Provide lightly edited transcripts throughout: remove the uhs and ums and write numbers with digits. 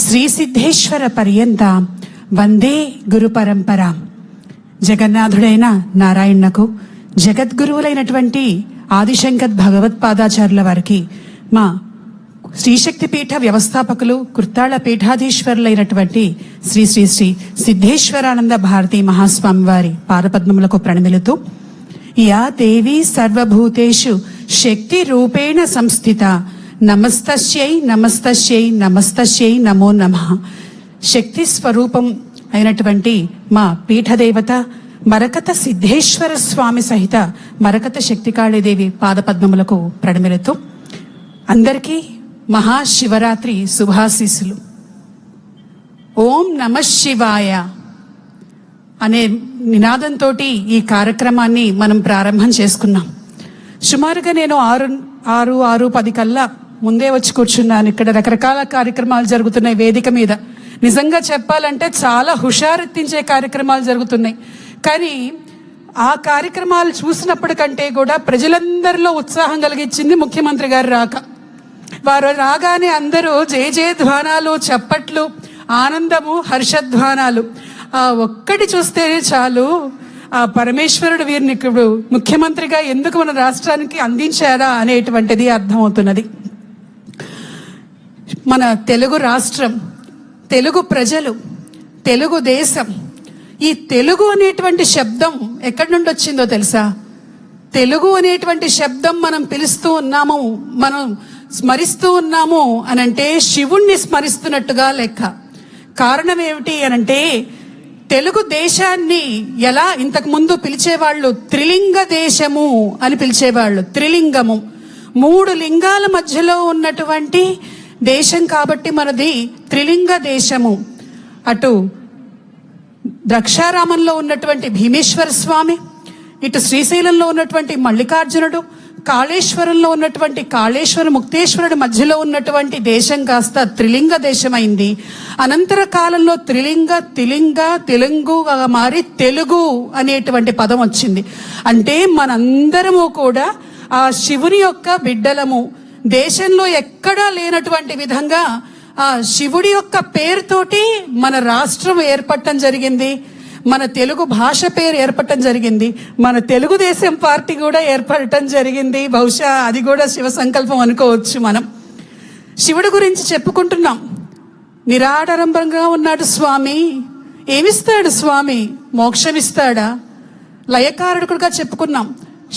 శ్రీ సిద్ధేశ్వర పర్యంత వందే గురు పరంపర. జగన్నాథుడైన నారాయణకు జగద్గురువులైనటువంటి ఆదిశంకర్ భగవత్పాదాచార్యుల వారికి మా శ్రీశక్తిపీఠ వ్యవస్థాపకులు కుర్తాళ పీఠాధీశ్వరులైనటువంటి శ్రీ శ్రీ శ్రీ సిద్ధేశ్వరానంద భారతీ మహాస్వామి వారి పాదపద్మములకు ప్రణమిలుతూ, యా దేవి సర్వభూతేషు శక్తి రూపేణ సంస్థిత నమస్తస్యై నమస్తస్యై నమస్తస్యై నమో నమః. శక్తి స్వరూపం అయినటువంటి మా పీఠదేవత మరకత సిద్ధేశ్వర స్వామి సహిత మరకత శక్తికాళీదేవి పాదపద్మములకు ప్రణమిలుతూ అందరికీ మహాశివరాత్రి శుభాశీస్సులు. ఓం నమః శివాయ అనే నినాదంతో ఈ కార్యక్రమాన్ని మనం ప్రారంభం చేసుకున్నాం. సుమారుగా నేను 6:10 కల్లా ముందే వచ్చి కూర్చున్నాను. ఇక్కడ రకరకాల కార్యక్రమాలు జరుగుతున్నాయి వేదిక మీద. నిజంగా చెప్పాలంటే చాలా హుషారెత్తించే కార్యక్రమాలు జరుగుతున్నాయి. కానీ ఆ కార్యక్రమాలు చూసినప్పటికంటే కూడా ప్రజలందరిలో ఉత్సాహం కలిగించింది ముఖ్యమంత్రి గారు రాక. వారు రాగానే అందరూ జయ జయధ్వానాలు, చప్పట్లు, ఆనందము, హర్షధ్వానాలు. ఆ ఒక్కటి చూస్తేనే చాలు, ఆ పరమేశ్వరుడు వీరిని ఇప్పుడు ముఖ్యమంత్రిగా ఎందుకు మన రాష్ట్రానికి అందించారా అనేటువంటిది అర్థమవుతున్నది. మన తెలుగు రాష్ట్రం, తెలుగు ప్రజలు, తెలుగు దేశం, ఈ తెలుగు అనేటువంటి శబ్దం ఎక్కడి నుండి వచ్చిందో తెలుసా? తెలుగు అనేటువంటి శబ్దం మనం పిలుస్తూ ఉన్నాము, మనం స్మరిస్తూ ఉన్నాము అనంటే శివుణ్ణి స్మరిస్తున్నట్టుగా లెక్క. కారణం ఏమిటి అనంటే, తెలుగు దేశాన్ని ఎలా ఇంతకు ముందు పిలిచేవాళ్ళు త్రిలింగ దేశము అని పిలిచేవాళ్ళు. త్రిలింగము, 3 లింగాల మధ్యలో ఉన్నటువంటి దేశం కాబట్టి మనది త్రిలింగ దేశము. అటు ద్రాక్షారామంలో ఉన్నటువంటి భీమేశ్వర స్వామి, ఇటు శ్రీశైలంలో ఉన్నటువంటి మల్లికార్జునుడు, కాళేశ్వరంలో ఉన్నటువంటి కాళేశ్వర ముక్తేశ్వరుడు మధ్యలో ఉన్నటువంటి దేశం కాస్త త్రిలింగ దేశమైంది. అనంతర కాలంలో త్రిలింగ, తిలింగ, తెలుగుగా మారి తెలుగు అనేటువంటి పదం వచ్చింది. అంటే మనందరము కూడా ఆ శివుని యొక్క బిడ్డలము. దేశంలో ఎక్కడా లేనటువంటి విధంగా ఆ శివుడి యొక్క పేరుతోటి మన రాష్ట్రం ఏర్పడటం జరిగింది. మన తెలుగు భాష పేరు ఏర్పడటం జరిగింది. మన తెలుగుదేశం పార్టీ కూడా ఏర్పడటం జరిగింది. బహుశా అది కూడా శివ సంకల్పం అనుకోవచ్చు. మనం శివుడి గురించి చెప్పుకుంటున్నాం. నిరాడంబరంగా ఉన్నాడు స్వామి. ఏమిస్తాడు స్వామి? మోక్షమిస్తాడా? లయకారకుడుగా చెప్పుకున్నాం,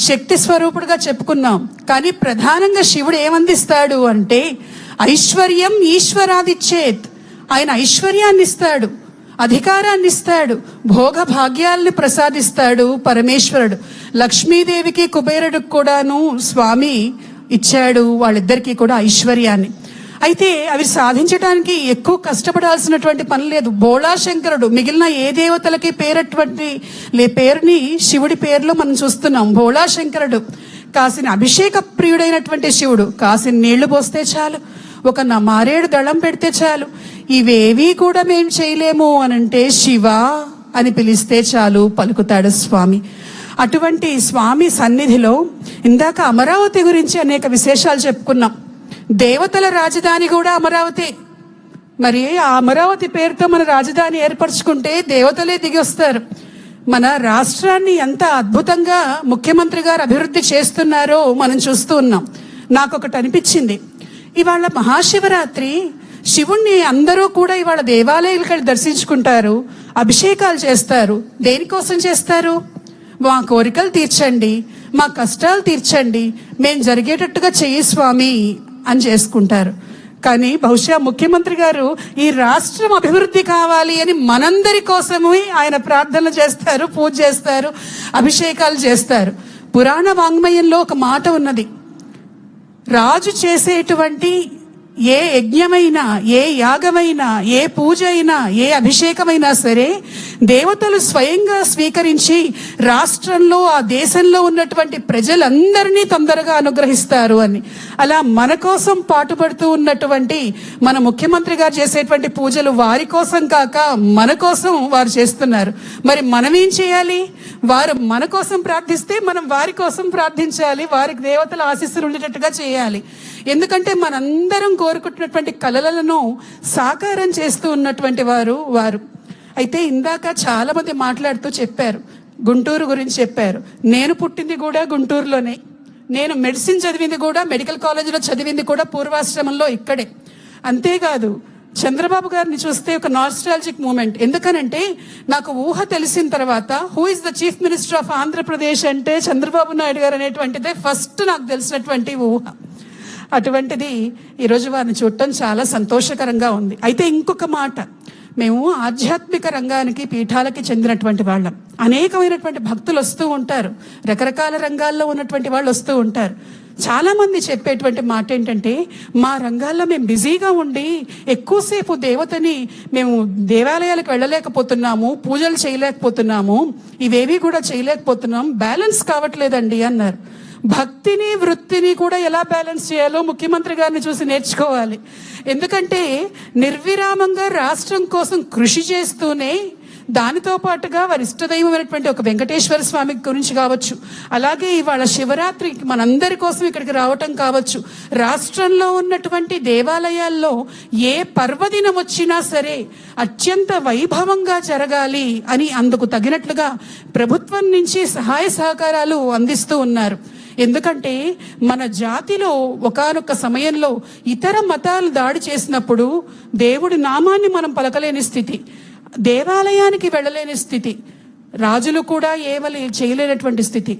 శక్తి స్వరూపుడుగా చెప్పుకున్నాం. కానీ ప్రధానంగా శివుడు ఏమందిస్తాడు అంటే ఐశ్వర్యం ఈశ్వరాదిచ్చేత్. ఆయన ఐశ్వర్యాన్ని ఇస్తాడు, అధికారాన్ని ఇస్తాడు, భోగ భాగ్యాల్ని ప్రసాదిస్తాడు పరమేశ్వరుడు. లక్ష్మీదేవికి కుబేరుడికి కూడాను స్వామి ఇచ్చాడు, వాళ్ళిద్దరికీ కూడా ఐశ్వర్యాన్ని. అయితే అవి సాధించడానికి ఎక్కువ కష్టపడాల్సినటువంటి పని లేదు. బోళాశంకరుడు మిగిలిన ఏ దేవతలకి పేరుని శివుడి పేరులో మనం చూస్తున్నాం. బోళాశంకరుడు కాసిన అభిషేక ప్రియుడైనటువంటి శివుడు. కాసిన నీళ్లు పోస్తే చాలు, ఒక మారేడు దళం పెడితే చాలు, ఇవేవి కూడా మేం చేయలేము అనంటే శివ అని పిలిస్తే చాలు పలుకుతాడు స్వామి. అటువంటి స్వామి సన్నిధిలో ఇందాక అమరావతి గురించి అనేక విశేషాలు చెప్పుకున్నాం. దేవతల రాజధాని కూడా అమరావతి. మరి ఆ అమరావతి పేరుతో మన రాజధాని ఏర్పరచుకుంటే దేవతలే దిగి వస్తారు. మన రాష్ట్రాన్ని ఎంత అద్భుతంగా ముఖ్యమంత్రి గారు అభివృద్ధి చేస్తున్నారో మనం చూస్తూ ఉన్నాం. నాకు ఒకటి అనిపించింది, ఇవాళ మహాశివరాత్రి శివుణ్ణి అందరూ కూడా ఇవాళ దేవాలయాలకు వెళ్ళి దర్శించుకుంటారు, అభిషేకాలు చేస్తారు. దేనికోసం చేస్తారు? మా కోరికలు తీర్చండి, మా కష్టాలు తీర్చండి, మేం జరిగేటట్టుగా చెయ్యి స్వామి అని చేసుకుంటారు. కానీ బహుశా ముఖ్యమంత్రి గారు ఈ రాష్ట్రం అభివృద్ధి కావాలి అని మనందరి కోసమే ఆయన ప్రార్థనలు చేస్తారు, పూజ చేస్తారు, అభిషేకాలు చేస్తారు. పురాణ వాంగ్మయంలో ఒక మాట ఉన్నది, రాజు చేసేటువంటి ఏ యజ్ఞమైనా, ఏ యాగమైనా, ఏ పూజ అయినా, ఏ అభిషేకమైనా సరే దేవతలు స్వయంగా స్వీకరించి రాష్ట్రంలో ఆ దేశంలో ఉన్నటువంటి ప్రజలందరినీ తొందరగా అనుగ్రహిస్తారు అని. అలా మన కోసం పాటుపడుతూ ఉన్నటువంటి మన ముఖ్యమంత్రి గారు చేసేటువంటి పూజలు వారి కోసం కాక మన కోసం వారు చేస్తున్నారు. మరి మనం ఏం చేయాలి? వారు మన కోసం ప్రార్థిస్తే మనం వారి కోసం ప్రార్థించాలి, వారికి దేవతల ఆశీస్సులు ఉండేటట్టుగా చేయాలి. ఎందుకంటే మనందరం కోరుకుంటున్నటువంటి కలలను సాకారం చేస్తూ ఉన్నటువంటి వారు. అయితే ఇందాక చాలా మంది మాట్లాడుతూ చెప్పారు, గుంటూరు గురించి చెప్పారు. నేను పుట్టింది కూడా గుంటూరులోనే, నేను మెడిసిన్ చదివింది కూడా మెడికల్ కాలేజీలో చదివింది కూడా పూర్వాశ్రమంలో ఇక్కడే. అంతేకాదు చంద్రబాబు గారిని చూస్తే ఒక నాస్టాలజిక్ మూమెంట్. ఎందుకనంటే నాకు ఊహ తెలిసిన తర్వాత who is the chief minister of Andhra Pradesh అంటే చంద్రబాబు నాయుడు గారు అనేటువంటిదే ఫస్ట్ నాకు తెలిసినటువంటి ఊహ. అటువంటిది ఈరోజు వారిని చూడటం చాలా సంతోషకరంగా ఉంది. అయితే ఇంకొక మాట, మేము ఆధ్యాత్మిక రంగానికి పీఠాలకి చెందినటువంటి వాళ్ళం. అనేకమైనటువంటి భక్తులు వస్తూ ఉంటారు, రకరకాల రంగాల్లో ఉన్నటువంటి వాళ్ళు వస్తూ ఉంటారు. చాలా మంది చెప్పేటువంటి మాట ఏంటంటే, మా రంగాల్లో మేము బిజీగా ఉండి ఎక్కువసేపు దేవతని మేము దేవాలయాలకు వెళ్ళలేకపోతున్నాము, పూజలు చేయలేకపోతున్నాము, ఇవేవి కూడా చేయలేకపోతున్నాం, బ్యాలెన్స్ కావట్లేదండి అన్నారు. భక్తిని వృత్తిని కూడా ఎలా బ్యాలెన్స్ చేయాలో ముఖ్యమంత్రి గారిని చూసి నేర్చుకోవాలి. ఎందుకంటే నిర్విరామంగా రాష్ట్రం కోసం కృషి చేస్తూనే దానితో పాటుగా వారి ఇష్టదైవమైనటువంటి ఒక వెంకటేశ్వర స్వామి గురించి కావచ్చు, అలాగే ఇవాళ శివరాత్రికి మనందరి కోసం ఇక్కడికి రావటం కావచ్చు, రాష్ట్రంలో ఉన్నటువంటి దేవాలయాల్లో ఏ పర్వదినం వచ్చినా సరే అత్యంత వైభవంగా జరగాలి అని అందుకు తగినట్లుగా ప్రభుత్వం నుంచి సహాయ సహకారాలు అందిస్తూ ఉన్నారు. ఎందుకంటే మన జాతిలో ఒకానొక సమయంలో ఇతర మతాలు దాడి చేసినప్పుడు దేవుడి నామాన్ని మనం పలకలేని స్థితి, దేవాలయానికి వెళ్ళలేని స్థితి, రాజులు కూడా చేయలేనటువంటి స్థితి.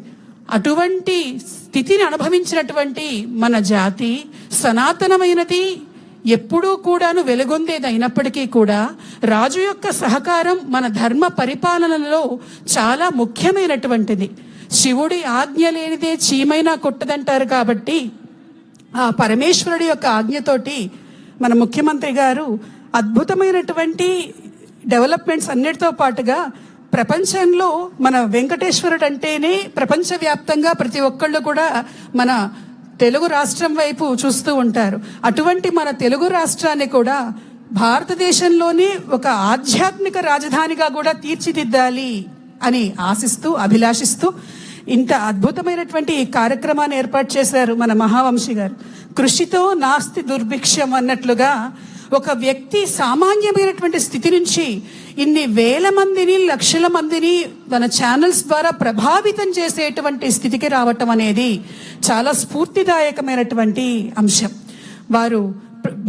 అటువంటి స్థితిని అనుభవించినటువంటి మన జాతి సనాతనమైనది, ఎప్పుడూ కూడాను వెలుగొందేది అయినప్పటికీ కూడా రాజు యొక్క సహకారం మన ధర్మ పరిపాలనలో చాలా ముఖ్యమైనటువంటిది. శివుడి ఆజ్ఞ లేనిదే చీమైనా కొట్టదంటారు. కాబట్టి ఆ పరమేశ్వరుడి యొక్క ఆజ్ఞతోటి మన ముఖ్యమంత్రి గారు అద్భుతమైనటువంటి డెవలప్మెంట్స్ అన్నిటితో పాటుగా ప్రపంచంలో మన వెంకటేశ్వరుడు అంటేనే ప్రపంచవ్యాప్తంగా ప్రతి ఒక్కళ్ళు కూడా మన తెలుగు రాష్ట్రం వైపు చూస్తూ ఉంటారు. అటువంటి మన తెలుగు రాష్ట్రాన్ని కూడా భారతదేశంలోనే ఒక ఆధ్యాత్మిక రాజధానిగా కూడా తీర్చిదిద్దాలి అని ఆశిస్తూ అభిలాషిస్తూ ఇంత అద్భుతమైనటువంటి కార్యక్రమాన్ని ఏర్పాటు చేశారు మన మహావంశీ గారు. కృషితో నాస్తి దుర్భిక్షం అన్నట్లుగా ఒక వ్యక్తి సామాన్యమైనటువంటి స్థితి నుంచి ఇన్ని వేల మందిని, లక్షల మందిని తన ఛానల్స్ ద్వారా ప్రభావితం చేసేటువంటి స్థితికి రావటం అనేది చాలా స్ఫూర్తిదాయకమైనటువంటి అంశం. వారు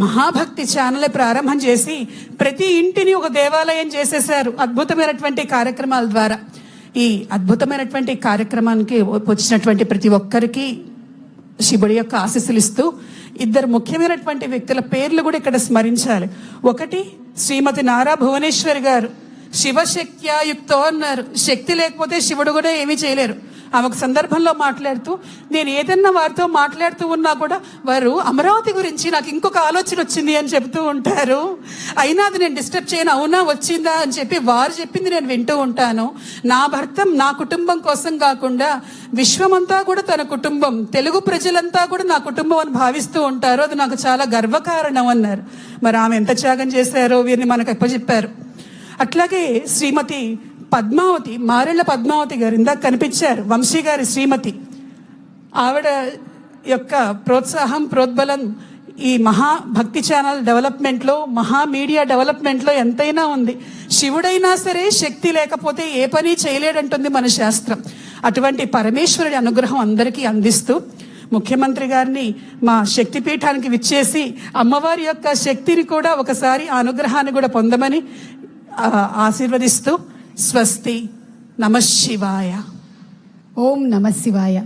మహాభక్తి ఛానల్ ప్రారంభం చేసి ప్రతి ఇంటిని ఒక దేవాలయం చేసేశారు అద్భుతమైనటువంటి కార్యక్రమాల ద్వారా. ఈ అద్భుతమైనటువంటి కార్యక్రమానికి వచ్చినటువంటి ప్రతి ఒక్కరికి శివుడి యొక్క ఆశీస్సులు ఇస్తూ ఇద్దరు ముఖ్యమైనటువంటి వ్యక్తుల పేర్లు కూడా ఇక్కడ స్మరించాలి. ఒకటి శ్రీమతి నారా భువనేశ్వరి గారు. శివశక్త్యాయుక్తో అన్నారు. శక్తి లేకపోతే శివుడు కూడా ఏమీ చేయలేరు. ఆమె ఒక సందర్భంలో మాట్లాడుతూ, నేను ఏదన్నా వారితో మాట్లాడుతూ ఉన్నా కూడా వారు అమరావతి గురించి నాకు ఇంకొక ఆలోచన వచ్చింది అని చెబుతూ ఉంటారు. అయినా అది నేను డిస్టర్బ్ చేయను, అవునా వచ్చిందా అని చెప్పి వారు చెప్పింది నేను వింటూ ఉంటాను. నా భర్త నా కుటుంబం కోసం కాకుండా విశ్వమంతా కూడా తన కుటుంబం, తెలుగు ప్రజలంతా కూడా నా కుటుంబం అని భావిస్తూ ఉంటారు. అది నాకు చాలా గర్వకారణం అన్నారు. మరి ఆమె ఎంత త్యాగం చేశారో వీరిని మనకు అప్పచెప్పారు. అట్లాగే శ్రీమతి పద్మావతి, మారెళ్ళ పద్మావతి గారు ఇందాక కనిపించారు, వంశీ గారి శ్రీమతి. ఆవిడ యొక్క ప్రోత్సాహం, ప్రోద్బలం ఈ మహా భక్తి ఛానల్ డెవలప్మెంట్లో, మహా మీడియా డెవలప్మెంట్లో ఎంతైనా ఉంది. శివుడైనా సరే శక్తి లేకపోతే ఏ పని చేయలేడంటుంది మన శాస్త్రం. అటువంటి పరమేశ్వరుడి అనుగ్రహం అందరికీ అందిస్తూ ముఖ్యమంత్రి గారిని మా శక్తిపీఠానికి విచ్చేసి అమ్మవారి యొక్క శక్తిని కూడా ఒకసారి ఆ అనుగ్రహాన్ని కూడా పొందమని ఆశీర్వదిస్తూ స్వస్తి. నమః శివాయ. ఓం నమః శివాయ.